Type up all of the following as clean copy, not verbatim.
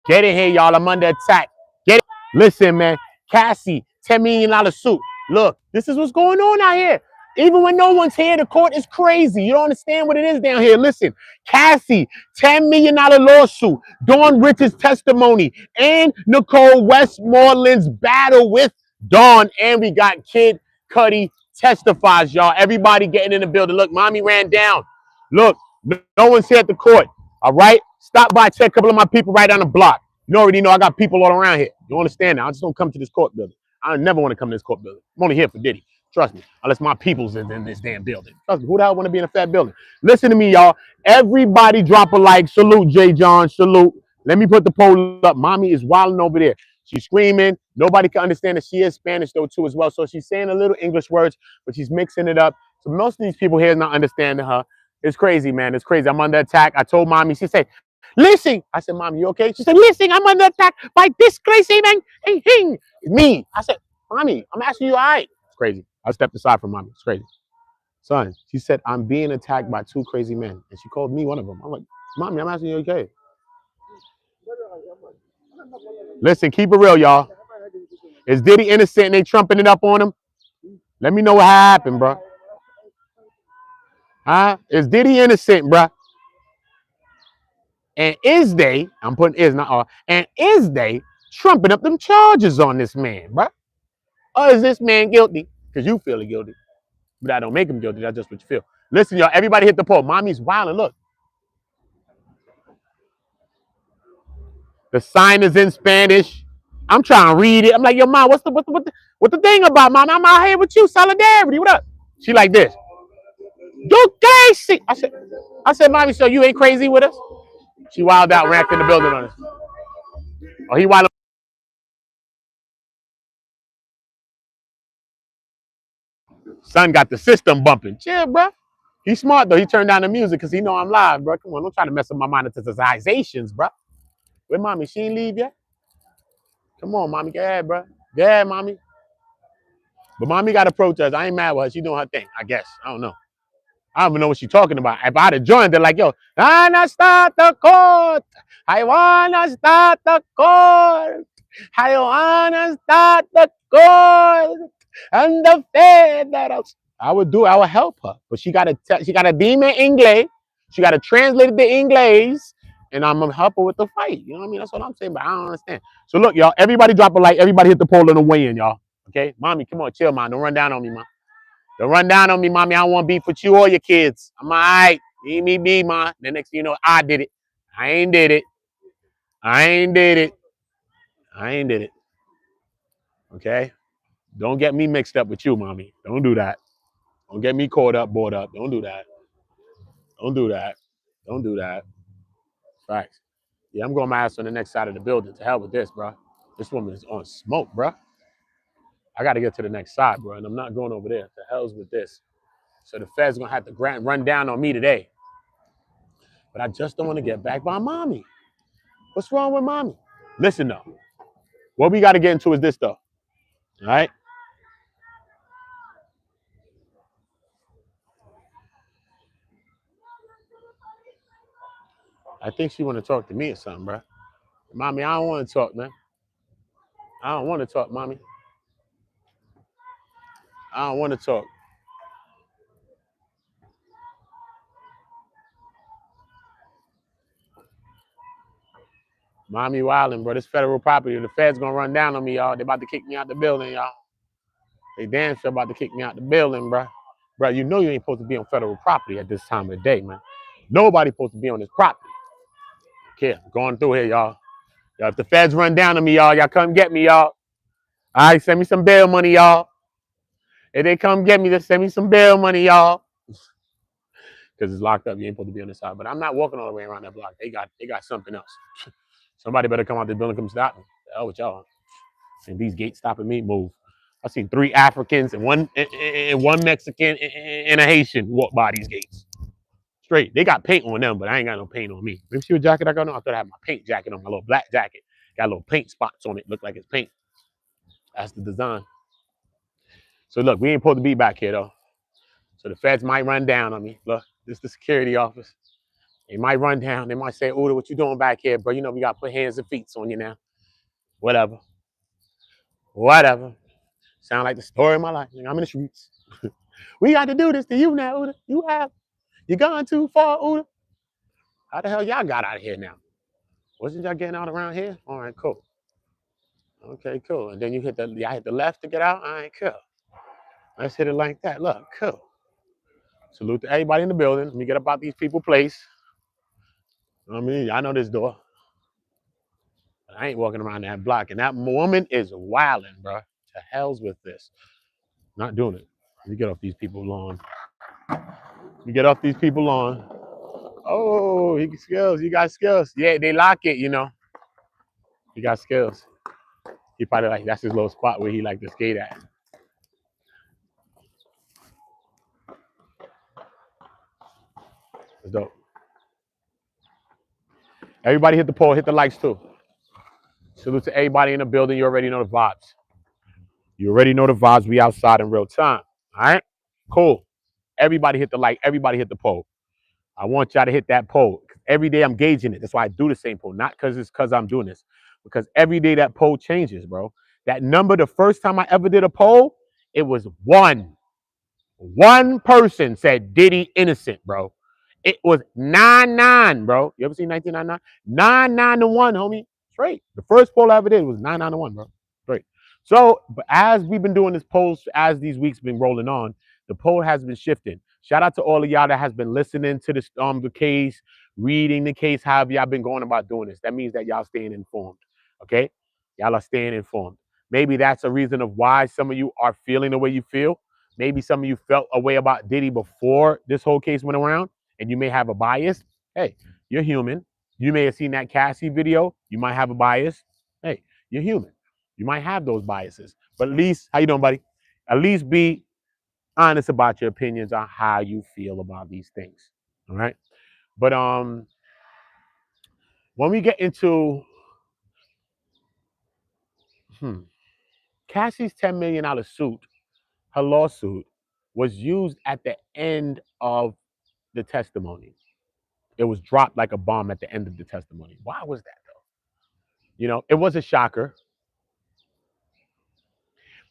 Get in here, y'all. I'm under attack. Get it. Listen, man. Cassie, $10 million suit. Look, this is what's going on out here. Even when no one's here, the court is crazy. You don't understand what it is down here. Listen, Cassie, $10 million lawsuit, Dawn Rich's testimony, and Nicole Westmoreland's battle with Dawn. And we got Kid Cudi testifies, y'all. Everybody getting in the building. Look, mommy ran down. Look, no one's here at the court. All right? Stop by, check a couple of my people right down the block. You already know I got people all around here. You understand now? I just don't come to this court building. I never want to come to this court building. I'm only here for Diddy. Trust me. Unless my people's in this damn building. Trust me. Who the hell want to be in a fat building? Listen to me, y'all. Everybody drop a like. Salute, J. John. Salute. Let me put the poll up. Mommy is wilding over there. She's screaming. Nobody can understand that she is Spanish, though, too, as well. So she's saying a little English words, but she's mixing it up. So most of these people here is not understanding her. It's crazy, man. It's crazy. I'm under attack. I told mommy. She said, listen. I said, Mom, you okay? She said, listen, I'm under attack by this crazy man. It's me. I said, Mommy, I'm asking you all right. It's crazy. I stepped aside from mommy. It's crazy. Son, she said, I'm being attacked by two crazy men. And she called me one of them. I'm like, Mommy, I'm asking you okay. Listen, keep it real, y'all. Is Diddy innocent and they trumping it up on him? Let me know what happened, bro. Huh? Is Diddy innocent, bro? And is they, I'm putting is, not all, and is they trumping up them charges on this man, bro? Or is this man guilty? Because you feel guilty. But I don't make him guilty. That's just what you feel. Listen, y'all, everybody hit the poll. Mommy's wilding. Look. The sign is in Spanish. I'm trying to read it. I'm like, yo, Mom, what's the thing about, Mom? I'm out here with you. Solidarity. What up? She like this. You crazy. I said, Mommy, so you ain't crazy with us? She wilded out, racked in the building on us. Oh, he wilded. Son got the system bumping. Chill, bro. He's smart, though. He turned down the music because he know I'm live, bro. Come on, don't try to mess up my monetizations, bro. Where Mommy? She ain't leave yet? Come on, Mommy. Go ahead, bro. Go ahead, Mommy. But Mommy got to protest. I ain't mad with her. She doing her thing, I guess. I don't know. I don't even know what she's talking about. If I'd have joined, they're like, yo, I wanna start the court. I wanna start the court. I wanna start the court. And the federals. I would help her. But she got a demon English. She got to translate it to English. And I'm gonna help her with the fight. You know what I mean? That's what I'm saying, but I don't understand. So look, y'all, everybody drop a like, everybody hit the poll on the way in, y'all. Okay? Mommy, come on, chill, man. Don't run down on me, man. Don't run down on me, Mommy. I don't want beef with you or your kids. I'm all right. Me, man. The next thing you know, I did it. I ain't did it. Okay? Don't get me mixed up with you, Mommy. Don't do that. Don't get me caught up, bored up. Don't do that. Don't do that. Facts. Yeah, I'm going my ass on the next side of the building. To hell with this, bro. This woman is on smoke, bro. I got to get to the next side, bro, and I'm not going over there. To hell's with this. So the Fed's going to have to run down on me today. But I just don't want to get back by Mommy. What's wrong with Mommy? Listen, though. What we got to get into is this, though. All right? I think she want to talk to me or something, bro. Mommy, I don't want to talk, man. I don't want to talk, Mommy. I don't want to talk. Mommy wildin', bro. This federal property. The Fed's going to run down on me, y'all. They about to kick me out the building, y'all. They damn sure about to kick me out the building, bro. Bro, you know you ain't supposed to be on federal property at this time of the day, man. Nobody supposed to be on this property. Okay, going through here, y'all. Y'all, if the Feds run down on me, y'all come get me, y'all. All right, send me some bail money, y'all. If they come get me, just send me some bail money, y'all. Because it's locked up. You ain't supposed to be on this side. But I'm not walking all the way around that block. They got something else. Somebody better come out the building, come stop me. The hell with y'all. And these gates stopping me, move. I seen 3 Africans and one Mexican and a Haitian walk by these gates. Straight. They got paint on them, but I ain't got no paint on me. Let me see what jacket I got on. I thought I had my paint jacket on, my little black jacket. Got little paint spots on it. Look like it's paint. That's the design. So look, we ain't supposed to be back here though. So the Feds might run down on me. Look, this is the security office. They might run down. They might say, OOTA, what you doing back here, bro? You know we got to put hands and feet on you now. Whatever. Whatever. Sound like the story of my life. I'm in the streets. We got to do this to you now, OOTA. You gone too far, OOTA. How the hell y'all got out of here now? Wasn't y'all getting out around here? All right, cool. Okay, cool. And then y'all hit the left to get out? All right, cool. Let's hit it like that. Look, cool. Salute to everybody in the building. Let me get about these people place. I mean, I know this door. I ain't walking around that block. And that woman is wilding, bro. To hell's with this. Not doing it. Let me get off these people lawn. Oh, he skills. You got skills. Yeah, they lock it, you know. He got skills. He probably like, that's his little spot where he like to skate at. That's dope. Everybody hit the poll, hit the likes too. Salute to everybody in the building. You already know the vibes. We outside in real time. All right? Cool. Everybody hit the like. Everybody hit the poll. I want y'all to hit that poll. Every day I'm gauging it. That's why I do the same poll. Not because I'm doing this. Because every day that poll changes, bro. That number, the first time I ever did a poll, it was one. One person said Diddy innocent, bro. It was 9-9, bro. You ever seen 1999? 9-9-1, homie. Straight. The first poll I ever did was 9-9-1, bro. Straight. So, but as we've been doing this poll, as these weeks been rolling on, the poll has been shifting. Shout out to all of y'all that has been listening to this, the case, reading the case, however y'all been going about doing this. That means that y'all staying informed, okay? Y'all are staying informed. Maybe that's a reason of why some of you are feeling the way you feel. Maybe some of you felt a way about Diddy before this whole case went around, and you may have a bias. Hey, you're human. You may have seen that Cassie video. You might have a bias. Hey, you're human. You might have those biases. But at least, how you doing, buddy? At least be honest about your opinions on how you feel about these things. All right? But when we get into Cassie's $10 million suit, her lawsuit was used at the end of the testimony. It was dropped like a bomb at the end of the testimony. Why was that, though? You know, it was a shocker.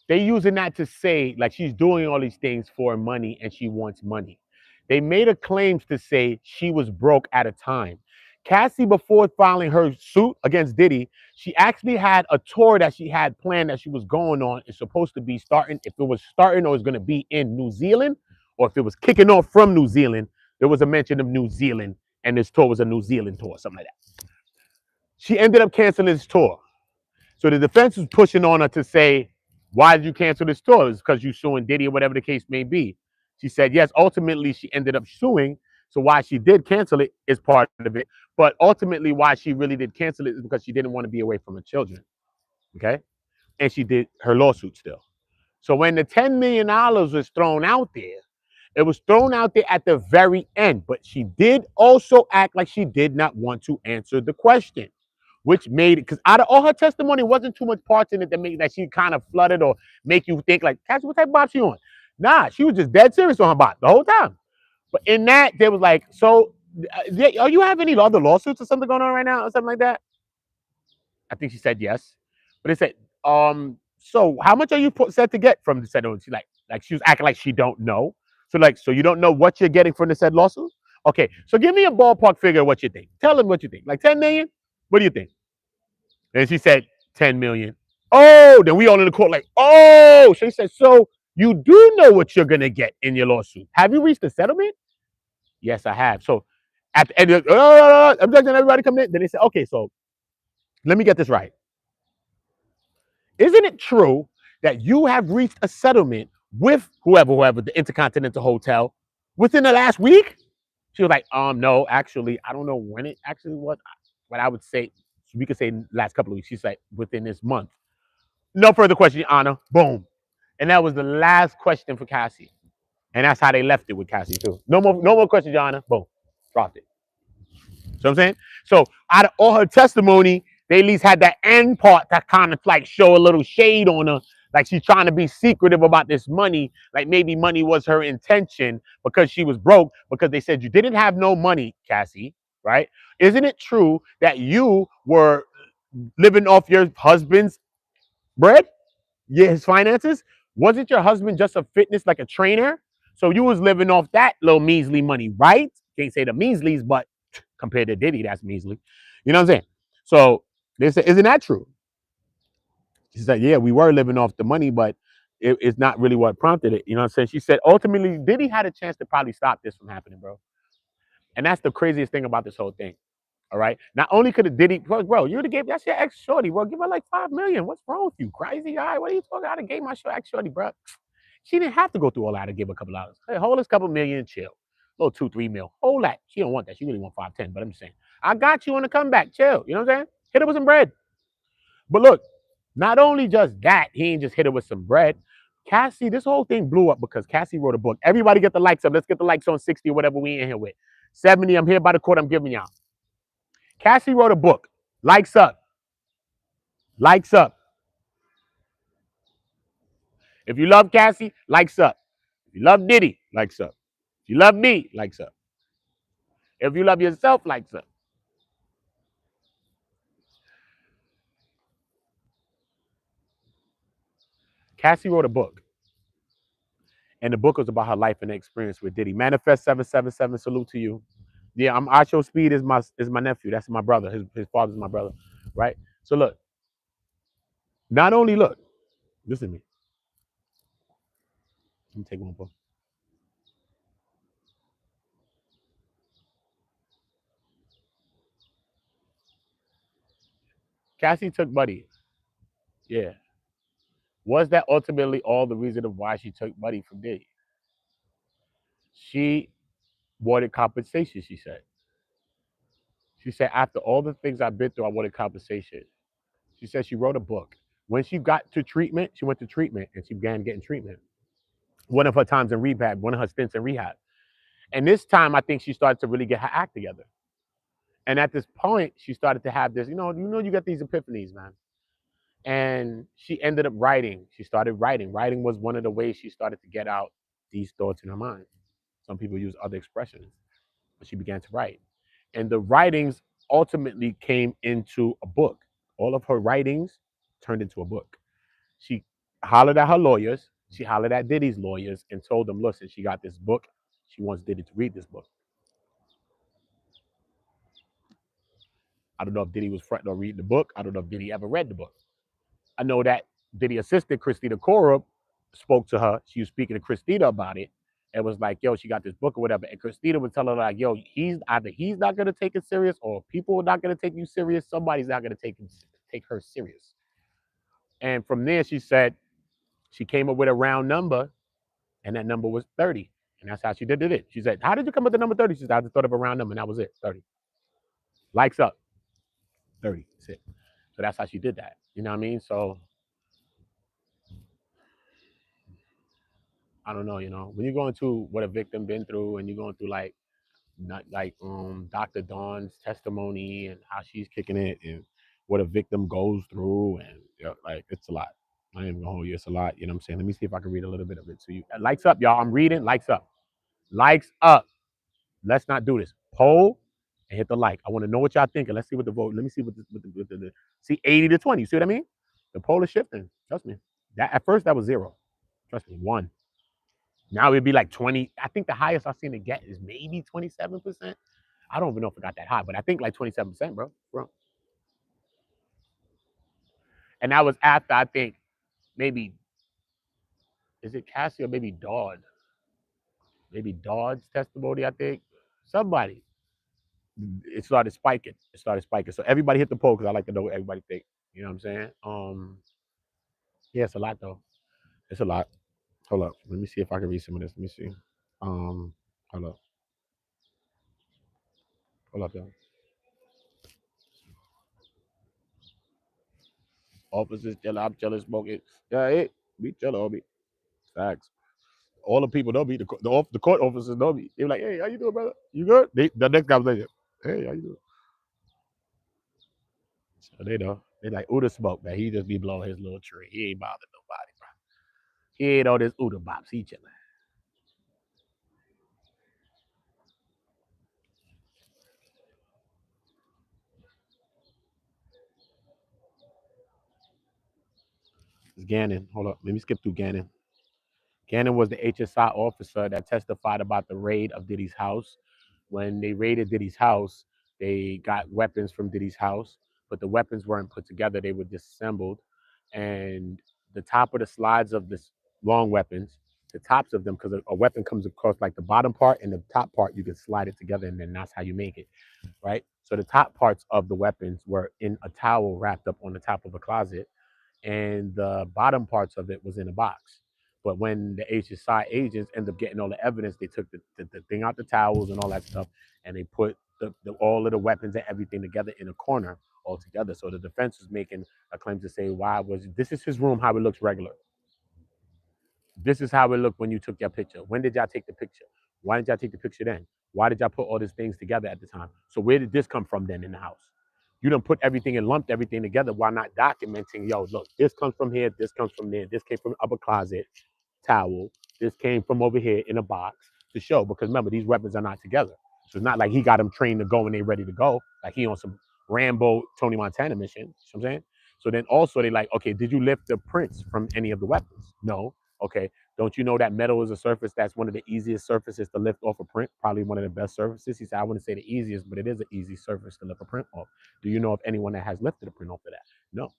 They using that to say, like, she's doing all these things for money and she wants money. They made a claim to say she was broke at a time. Cassie, before filing her suit against Diddy, she actually had a tour that she had planned that she was going on. It's supposed to be starting, if it was starting or it's going to be in New Zealand, or if it was kicking off from New Zealand, there was a mention of New Zealand, and this tour was a New Zealand tour, something like that. She ended up canceling this tour. So the defense was pushing on her to say, why did you cancel this tour? It's because you're suing Diddy or whatever the case may be. She said, yes, ultimately she ended up suing. So why she did cancel it is part of it. But ultimately why she really did cancel it is because she didn't want to be away from her children. Okay? And she did her lawsuit still. So when the $10 million was thrown out there, it was thrown out there at the very end. But she did also act like she did not want to answer the question, which made it, because out of all her testimony, wasn't too much parts in it that made that she kind of flooded or make you think like, Cassie, what type of bop she on? Nah, she was just dead serious on her bop the whole time. But in that, there was like, so, are you have any other lawsuits or something going on right now or something like that? I think she said yes. But it said, so how much are you set to get from the said lawsuit? She was acting like she don't know. So you don't know what you're getting from the said lawsuit? Okay, so give me a ballpark figure of what you think. Tell them what you think. Like 10 million? What do you think? And she said 10 million. Oh, then we all in the court like, oh. So she said, so you do know what you're going to get in your lawsuit. Have you reached a settlement? Yes, I have. So at the end, objection, everybody come in. Then they said, okay, so let me get this right. Isn't it true that you have reached a settlement with whoever, the Intercontinental Hotel, within the last week? She was like, no, actually, I don't know when it actually was, but I would say, we could say last couple of weeks. She's like, within this month. No further question, Your Honor. Boom. And that was the last question for Cassie. And that's how they left it with Cassie, too. No more questions, Your Honor. Boom. Dropped it. See what I'm saying? So out of all her testimony, they at least had that end part that kind of like show a little shade on her. Like she's trying to be secretive about this money. Like maybe money was her intention because she was broke. Because they said you didn't have no money, Cassie. right? Isn't it true that you were living off your husband's bread? Yeah, his finances? Wasn't your husband just a fitness, like a trainer? So you was living off that little measly money, right? Can't say the measlies, but compared to Diddy, that's measly. You know what I'm saying? So they said, isn't that true? She said, yeah, we were living off the money, but it's not really what prompted it. You know what I'm saying? She said, ultimately, Diddy had a chance to probably stop this from happening, bro. And that's the craziest thing about this whole thing. All right. Not only could have Diddy, bro, you would have gave that's your ex shorty, bro. Give her like 5 million. What's wrong with you? Crazy guy. What are you talking about? I gave my ex shorty, bro. She didn't have to go through all that to give a couple dollars. Hey, hold this couple million and chill. A little 2-3 mil. Hold that. She don't want that. She really want 5-10. But I'm just saying, I got you on the comeback. Chill. You know what I'm saying? Hit her with some bread. But look, not only just that, he ain't just hit her with some bread. Cassie, this whole thing blew up because Cassie wrote a book. Everybody get the likes up. Let's get the likes on 60 or whatever we in here with. 70, I'm here by the court. I'm giving y'all. Cassie wrote a book. Likes up. Likes up. If you love Cassie, likes up. If you love Diddy, likes up. If you love me, likes up. If you love yourself, likes up. Cassie wrote a book. And the book was about her life and experience with Diddy. Manifest 777, salute to you. Yeah, I'm Acho Speed is my nephew. That's my brother. His father's my brother. Right? So look, not only look, listen to me. Let me take one more. Cassie took Buddy. Yeah. Was that ultimately all the reason of why she took Buddy from Diddy? She wanted compensation, she said. She said, after all the things I've been through, I wanted compensation. She said she wrote a book. When she got to treatment, she went to treatment and she began getting treatment. One of her times in rehab, one of her stints in rehab. And this time, I think she started to really get her act together. And at this point, she started to have this, you get these epiphanies, man. And she ended up writing. She started writing. Writing was one of the ways she started to get out these thoughts in her mind. Some people use other expressions, but she began to write. And the writings ultimately came into a book. All of her writings turned into a book. She hollered at her lawyers. She hollered at Diddy's lawyers and told them, listen, she got this book. She wants Diddy to read this book. I don't know if Diddy was front or reading the book. I don't know if Diddy ever read the book. I know that Diddy assistant, Christina Courtroom, spoke to her. She was speaking to Christina about it and was like, yo, she got this book or whatever. And Christina would tell her, like, yo, he's not going to take it serious or people are not going to take you serious. Somebody's not going to take her serious. And from there, she said she came up with a round number and that number was 30. And that's how she did it. She said, how did you come up with the number 30? She said, I just thought of a round number and that was it, 30. Likes up, 30. That's it. So that's how she did that. You know what I mean? So I don't know, when you're going through what a victim been through and you're going through like not like Dr. Dawn's testimony and how she's kicking it and what a victim goes through and like it's a lot. I ain't even gonna hold you, it's a lot, you know what I'm saying? Let me see if I can read a little bit of it to you. Likes up, y'all. I'm reading, likes up. Likes up. Let's not do this. Poll and hit the like. I want to know what y'all thinking. Let's see what the vote. Let me see what the see 80-20. You see what I mean? The poll is shifting. Trust me. That at first that was 0. Trust me, 1. Now it'd be like 20. I think the highest I've seen it get is maybe 27%. I don't even know if it got that high, but I think like 27%, bro. And that was after I think maybe is it Cassie or maybe Dodd? Maybe Dodd's testimony, I think. Somebody. It started spiking. So everybody hit the poll because I like to know what everybody think. You know what I'm saying? Yeah, it's a lot though. It's a lot. Hold up. Let me see if I can read some of this. Let me see. Hold up. Hold up, y'all. Officers jelly, I'm jealous, smoking. Yeah, it be jello, me. Facts. All the people know me. The court officers know me. They were like, hey, how you doing, brother? You good? The next conversation. Hey, how you doing? So they know. They like OOTA smoke, man. He just be blowing his little tree. He ain't bothering nobody, bro. He ain't on this OOTA bops. He chilling. This is Gannon. Hold up. Let me skip through Gannon. Gannon was the HSI officer that testified about the raid of Diddy's house. When they raided Diddy's house, they got weapons from Diddy's house, but the weapons weren't put together. They were disassembled. And the top of the slides of this long weapons, the tops of them, because a weapon comes across like the bottom part and the top part, you can slide it together, and then that's how you make it, right? So the top parts of the weapons were in a towel wrapped up on the top of a closet, and the bottom parts of it was in a box. But when the HSI agents ended up getting all the evidence, they took the thing out the towels and all that stuff, and they put all of the weapons and everything together in a corner all together. So the defense was making a claim to say, why was this is his room, how it looks regular. This is how it looked when you took your picture. When did y'all take the picture? Why did y'all take the picture then? Why did y'all put all these things together at the time? So where did this come from then in the house? You done put everything and lumped everything together. Why not documenting, yo, look, this comes from here, this comes from there, this came from the upper closet, towel, this came from over here in a box to show, because remember, these weapons are not together. So it's not like he got them trained to go and they ready to go. Like he on some Rambo, Tony Montana mission. You know what I'm saying? So then also they like, okay, did you lift the prints from any of the weapons? No. Okay. Don't you know that metal is a surface that's one of the easiest surfaces to lift off a print? Probably one of the best surfaces. He said, I wouldn't say the easiest, but it is an easy surface to lift a print off. Do you know of anyone that has lifted a print off of that? No.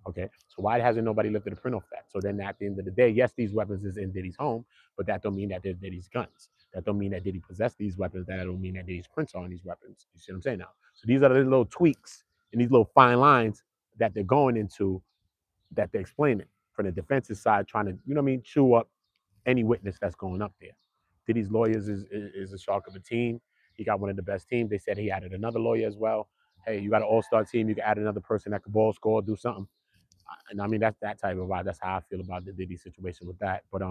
Okay. So why hasn't nobody lifted a print off that? So then at the end of the day, yes, these weapons is in Diddy's home, but that don't mean that they're Diddy's guns. That don't mean that Diddy possessed these weapons. That don't mean that Diddy's prints are on these weapons. You see what I'm saying now? So these are the little tweaks and these little fine lines that they're going into, that they're explaining from the defense's side, trying to, you know what I mean, chew up any witness that's going up there. Diddy's lawyers is a shark of a team. He got one of the best teams. They said he added another lawyer as well. Hey, you got an all-star team. You can add another person that can ball score, do something. And I mean, that's that type of vibe. That's how I feel about the Diddy situation with that. But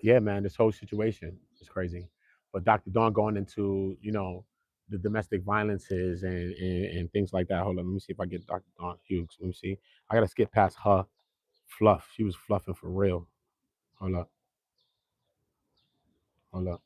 yeah, man, this whole situation is crazy. But Dr. Dawn going into, you know, the domestic violences and things like that. Hold on, let me see if I get Dr. Dawn Hughes. Let me see. I gotta skip past her fluff. She was fluffing for real. Hold up, hold up.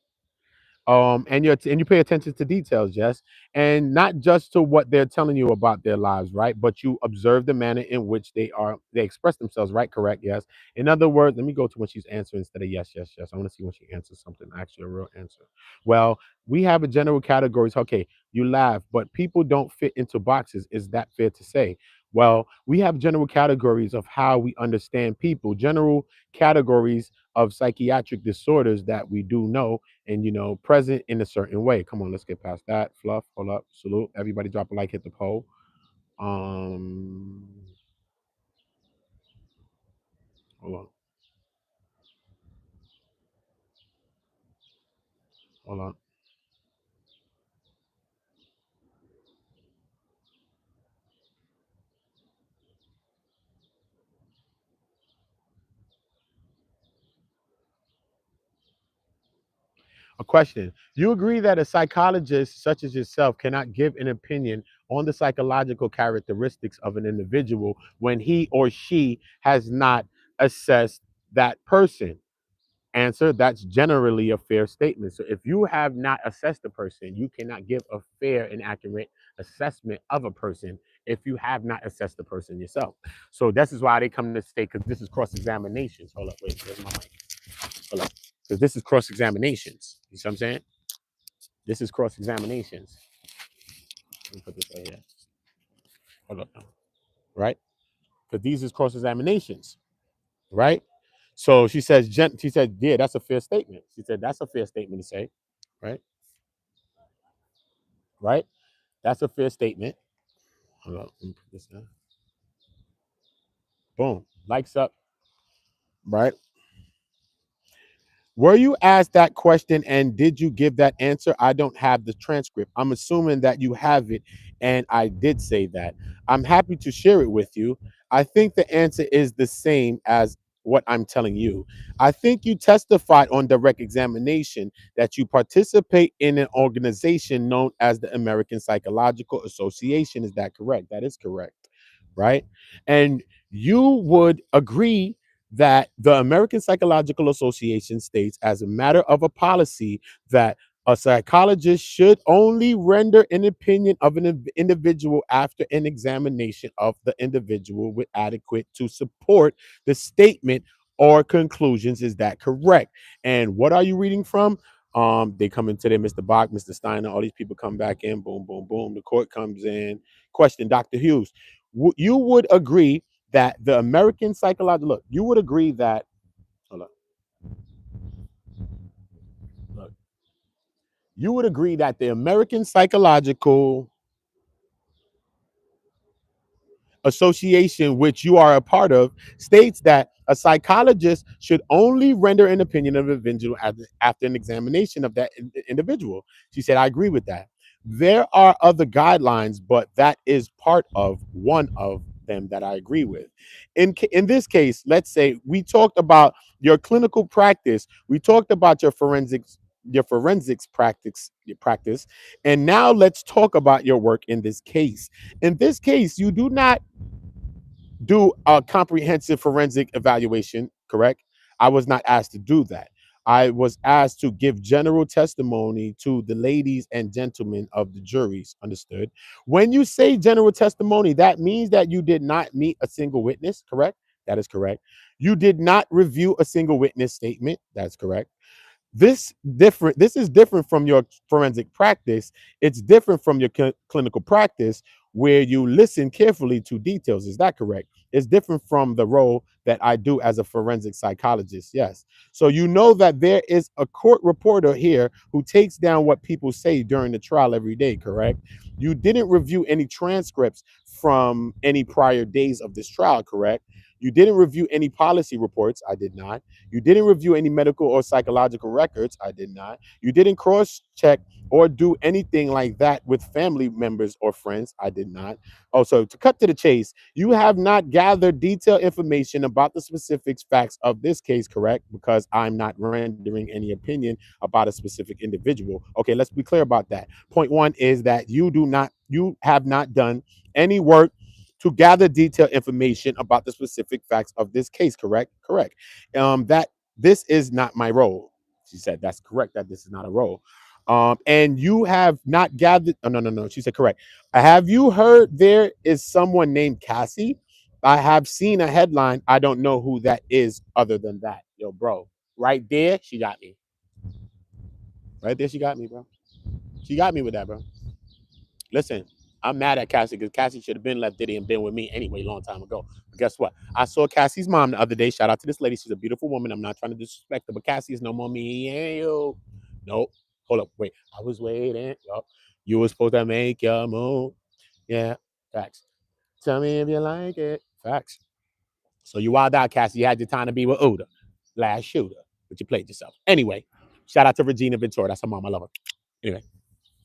And you pay attention to details, yes, and not just to what they're telling you about their lives, right? But you observe the manner in which they express themselves, right? Correct, yes. In other words, let me go to when she's answering instead of yes, yes, yes. I want to see when she answers something, actually a real answer. Well, we have a general categories. Okay, you laugh, but people don't fit into boxes. Is that fair to say? Well, we have general categories of how we understand people, general categories of psychiatric disorders that we do know, and present in a certain way. Come on, let's get past that. Fluff, hold up, salute. Everybody drop a like, hit the poll. Um hold on, hold on. A question. You agree that a psychologist such as yourself cannot give an opinion on the psychological characteristics of an individual when he or she has not assessed that person? Answer, that's generally a fair statement. So if you have not assessed a person, you cannot give a fair and accurate assessment of a person if you have not assessed the person yourself. So this is why they come to state, because this is cross-examinations. Hold up, wait, where's my mic? Hold up. Because this is cross-examinations. You see what I'm saying? This is cross-examinations. Let me put this right here. Hold up. Right? Because these is cross-examinations. Right? So she says, she said, yeah, that's a fair statement. She said, that's a fair statement to say. Right? Right? That's a fair statement. Hold on, let me put this in. Boom. Likes up. Right? Were you asked that question and did you give that answer? I don't have the transcript. I'm assuming that you have it, and I did say that. I'm happy to share it with you. I think the answer is the same as what I'm telling you. I think you testified on direct examination that you participate in an organization known as the American Psychological Association. Is that correct? That is correct, right? And you would agree that the American Psychological Association states, as a matter of a policy, that A psychologist should only render an opinion of an individual after an examination of the individual with adequate to support the statement or conclusions. Is that correct? And what are you reading from? They come in today, Mr. Bach, Mr. Steiner, all these people come back in, boom, boom, boom. The court comes in. Question, Dr. Hughes. You would agree that the American psychological look, you would agree that hold on, look, you would agree that the American Psychological Association, which you are a part of, states that a psychologist should only render an opinion of an individual after an examination of that individual. She said, I agree with that. There are other guidelines, but that is part of one of them that I agree with. In this case, let's say we talked about your clinical practice, we talked about your forensics practice, and now let's talk about your work in this case. In this case, you do not do a comprehensive forensic evaluation, correct? I was not asked to do that. I was asked to give general testimony to the ladies and gentlemen of the juries, understood? When you say general testimony, that means that you did not meet a single witness, correct? That is correct. You did not review a single witness statement, that's correct. This is different from your forensic practice. It's different from your clinical practice where you listen carefully to details. Is that correct? It's different from the role that I do as a forensic psychologist. Yes. So you know that there is a court reporter here who takes down what people say during the trial every day, correct? You didn't review any transcripts from any prior days of this trial, correct? You didn't review any policy reports. I did not. You didn't review any medical or psychological records. I did not. You didn't cross check or do anything like that with family members or friends. I did not. Oh, so to cut to the chase, you have not gathered detailed information about the specific facts of this case, correct? Because I'm not rendering any opinion about a specific individual. Okay, let's be clear about that. Point one is that you have not done any work to gather detailed information about the specific facts of this case, correct? Correct. That this is not my role. She said, that's correct, that this is not a role. And you have not gathered, oh, no. She said, correct. Have you heard there is someone named Cassie? I have seen a headline. I don't know who that is other than that. Yo, bro, right there, she got me. Right there, she got me, bro. She got me with that, bro. Listen, I'm mad at Cassie because Cassie should have been left Diddy and been with me anyway, long time ago. But guess what? I saw Cassie's mom the other day. Shout out to this lady. She's a beautiful woman. I'm not trying to disrespect her, but Cassie is no more me and you. Nope. Hold up. Wait. I was waiting. Yup. You were supposed to make your move. Yeah. Facts. Tell me if you like it. Facts. So you wild out, Cassie. You had your time to be with OOTA. Last shooter. But you played yourself. Anyway, shout out to Regina Ventura. That's her mom. I love her. Anyway.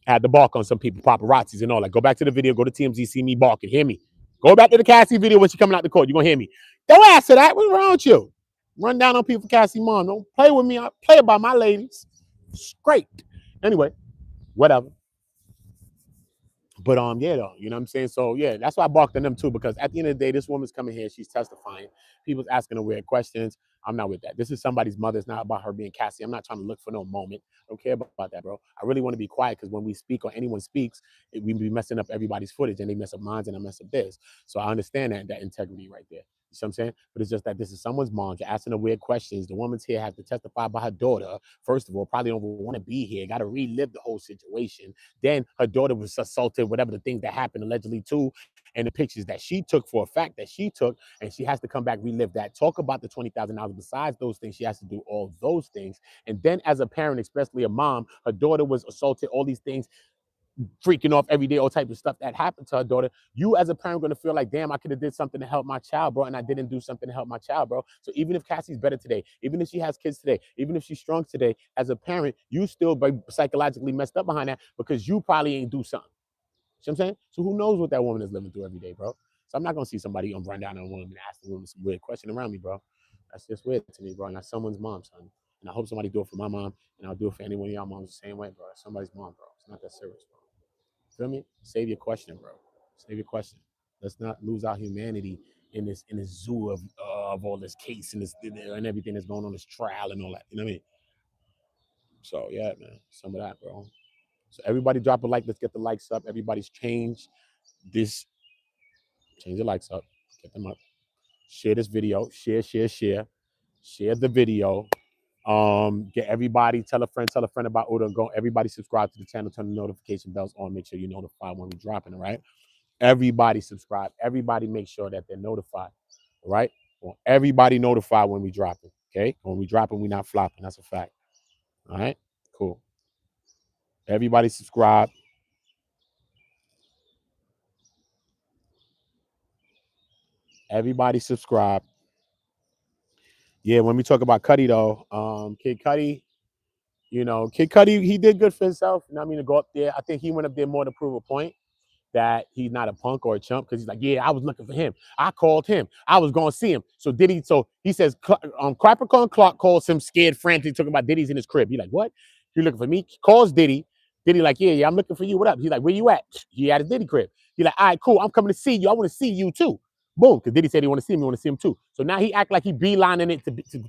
I had to bark on some people, paparazzis and all that. Go back to the video, go to TMZ, see me barking, hear me. Go back to the Cassie video when she coming out the court. You're gonna hear me. Don't answer that. What's wrong with you? Run down on people for Cassie mom. Don't play with me. I play about my ladies. Straight. Anyway, whatever. But yeah, though, you know what I'm saying? So yeah, that's why I barked on them too, because at the end of the day, this woman's coming here, she's testifying. People's asking her weird questions. I'm not with that. This is somebody's mother. It's not about her being Cassie. I'm not trying to look for no moment. I don't care about that, bro. I really want to be quiet because when we speak or anyone speaks, we be messing up everybody's footage and they mess up mine and I mess up theirs. So I understand that integrity right there. You see what I'm saying? But it's just that this is someone's mom. You're asking her weird questions. The woman's here has to testify about her daughter. First of all, probably don't want to be here. Got to relive the whole situation. Then her daughter was assaulted, whatever the things that happened allegedly too, and the pictures that she took for a fact that she took, and she has to come back, relive that, talk about the $20,000. Besides those things, she has to do all those things. And then as a parent, especially a mom, her daughter was assaulted, all these things, freaking off every day, all type of stuff that happened to her daughter. You as a parent going to feel like, damn, I could have did something to help my child, bro, and I didn't do something to help my child, bro. So even if Cassie's better today, even if she has kids today, even if she's strong today, as a parent, you still be psychologically messed up behind that because you probably ain't do something. See what I'm saying? So who knows what that woman is living through every day, bro? So I'm not gonna see somebody run down on a woman and ask the woman some weird question around me, bro. That's just weird to me, bro. And that's someone's mom, son. And I hope somebody do it for my mom, and I'll do it for any one of y'all moms the same way, bro. It's somebody's mom, bro. It's not that serious, bro. Feel me? Save your question, bro. Save your question. Let's not lose our humanity in this zoo of all this case and this and everything that's going on, this trial and all that. You know what I mean? So yeah, man, some of that, bro. So everybody drop a like. Let's get the likes up. Everybody's changed this. Change the likes up. Get them up. Share this video. Share the video. Get everybody, tell a friend about OOTAOngo. Everybody subscribe to the channel, turn the notification bells on, make sure you're notified when we're dropping, all right? Everybody subscribe. Everybody make sure that they're notified, all right? Well, everybody notified when we dropping, okay? When we dropping, we not flopping. That's a fact, all right? Cool. Everybody subscribe. Everybody subscribe. Yeah, when we talk about CUDI though, Kid CUDI, Kid CUDI, he did good for himself. You know what I mean? To go up there, I think he went up there more to prove a point that he's not a punk or a chump because he's like, yeah, I was looking for him. I called him. I was going to see him. So Diddy, so he says, Capricorn Clark calls him scared, frantic, talking about Diddy's in his crib. He's like, what? You looking for me? Calls Diddy. Diddy like, yeah, I'm looking for you. What up? He's like, where you at? He at his Diddy crib. He's like, all right, cool. I'm coming to see you. I want to see you too. Boom. Because Diddy said he want to see him. He want to see him too. So now he act like he beelining it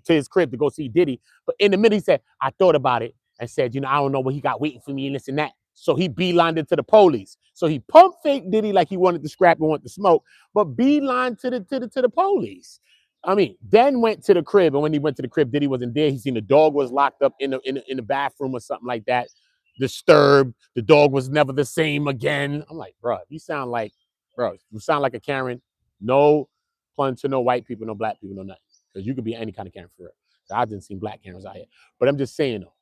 to his crib to go see Diddy. But in the middle, he said, I thought about it and said, I don't know what he got waiting for me and this and that. So he beelined it to the police. So he pump fake Diddy like he wanted to scrap and wanted to smoke, but beeline to the police. I mean, then went to the crib, and when he went to the crib, Diddy wasn't there. He seen the dog was locked up in the bathroom or something like that, disturbed. The dog was never the same again. I'm like, bro, you sound like a Karen. No pun to no white people, no black people, no nothing. Because you could be any kind of Karen for real. I didn't see black Karens out here, but I'm just saying though,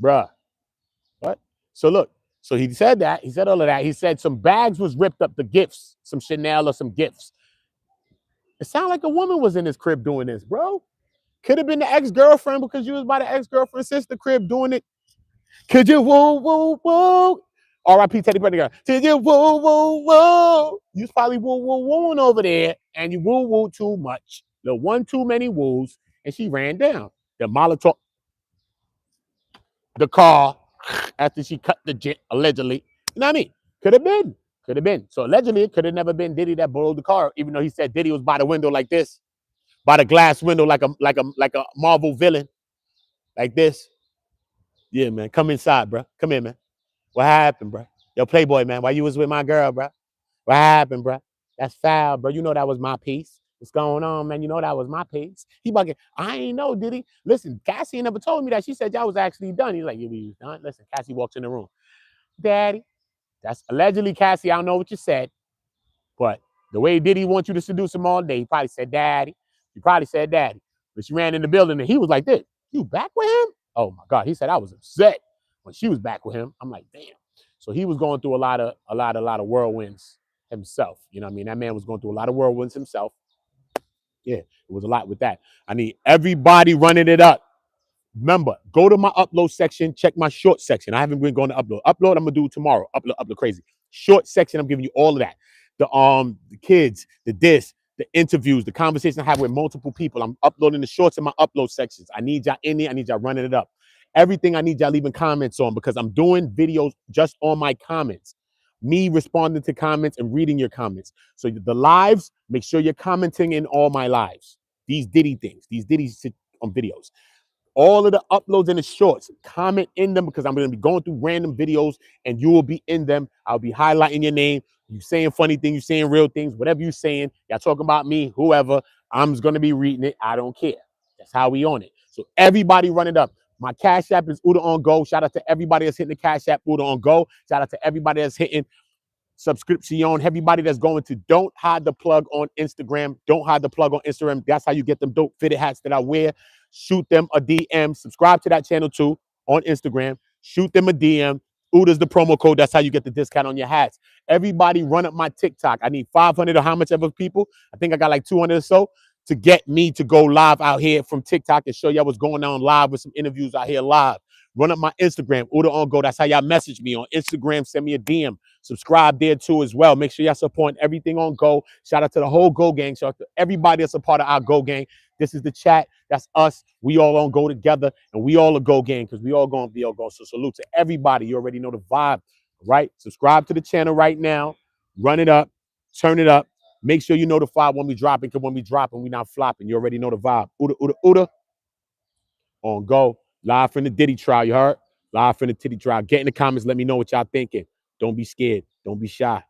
bruh. What? So look, so he said that. He said all of that. He said some bags was ripped up, the gifts, some Chanel or some gifts. It sounded like a woman was in his crib doing this, bro. Could have been the ex-girlfriend because you was by the ex-girlfriend sister crib doing it. Could you woo, woo, woo? R.I.P. Teddy Pendergrass. Could you woo, woo, woo? You was probably woo, woo, wooing over there, and you woo, woo too much. The one too many woos, and she ran down. The Molotov, the car, after she cut the jet, allegedly. You know what I mean? Could have been. Could have been. So allegedly, it could have never been Diddy that borrowed the car, even though he said Diddy was by the window like this, by the glass window like a Marvel villain, like this. Yeah, man. Come inside, bro. Come here, man. What happened, bro? Yo, Playboy, man. Why you was with my girl, bro? What happened, bro? That's foul, bro. You know that was my piece. What's going on, man? You know that was my piece. He bugging. I ain't know, did he? Listen, Cassie never told me that. She said y'all was actually done. He's like, yeah, we was done. Listen, Cassie walks in the room. Daddy, that's allegedly Cassie. I don't know what you said, but the way Diddy want you to seduce him all day, he probably said, Daddy. He probably said, Daddy. But she ran in the building and he was like this. You back with him? Oh my God. He said I was upset when she was back with him. I'm like, damn. So he was going through a lot of whirlwinds himself. You know what I mean? That man was going through a lot of whirlwinds himself. Yeah, it was a lot with that. I need everybody running it up. Remember, go to my upload section, check my short section. I haven't been going to upload. Upload, I'm gonna do tomorrow. Upload crazy. Short section, I'm giving you all of that. The kids, the disc, the interviews, the conversation I have with multiple people. I'm uploading the shorts in my upload sections. I need y'all in there. I need y'all running it up. Everything I need y'all leaving comments on because I'm doing videos just on my comments. Me responding to comments and reading your comments. So the lives, make sure you're commenting in all my lives. These Diddy things, these Diddy videos. All of the uploads and the shorts, comment in them because I'm going to be going through random videos and you will be in them. I'll be highlighting your name. You saying funny things, you saying real things, whatever you saying. Y'all talking about me, whoever. I'm just going to be reading it. I don't care. That's how we on it. So everybody run it up. My Cash App is OOTAOngo. Shout out to everybody that's hitting the Cash App, OOTAOngo. Shout out to everybody that's hitting subscription. Everybody that's going to Don't Hide the Plug on Instagram. Don't Hide the Plug on Instagram. That's how you get them dope fitted hats that I wear. Shoot them a DM. Subscribe to that channel too on Instagram. Shoot them a DM. OOTA's the promo code. That's how you get the discount on your hats. Everybody run up my TikTok. I need 500 or how much ever people. I think I got like 200 or so to get me to go live out here from TikTok and show y'all what's going on live with some interviews out here live. Run up my Instagram, OOTAOngo. That's how y'all message me on Instagram. Send me a DM. Subscribe there too as well. Make sure y'all supporting everything on Go. Shout out to the whole Go gang. Shout out to everybody that's a part of our Go gang. This is the chat. That's us. We all on Go together, and we all a Go gang because we all going to be all Go. So salute to everybody. You already know the vibe, right? Subscribe to the channel right now. Run it up. Turn it up. Make sure you notify when we drop it because when we drop it, we not flopping. You already know the vibe. OOTA, OOTA, OOTA on Go. Live from the Diddy trial, you heard? Live from the Diddy trial. Get in the comments. Let me know what y'all thinking. Don't be scared. Don't be shy.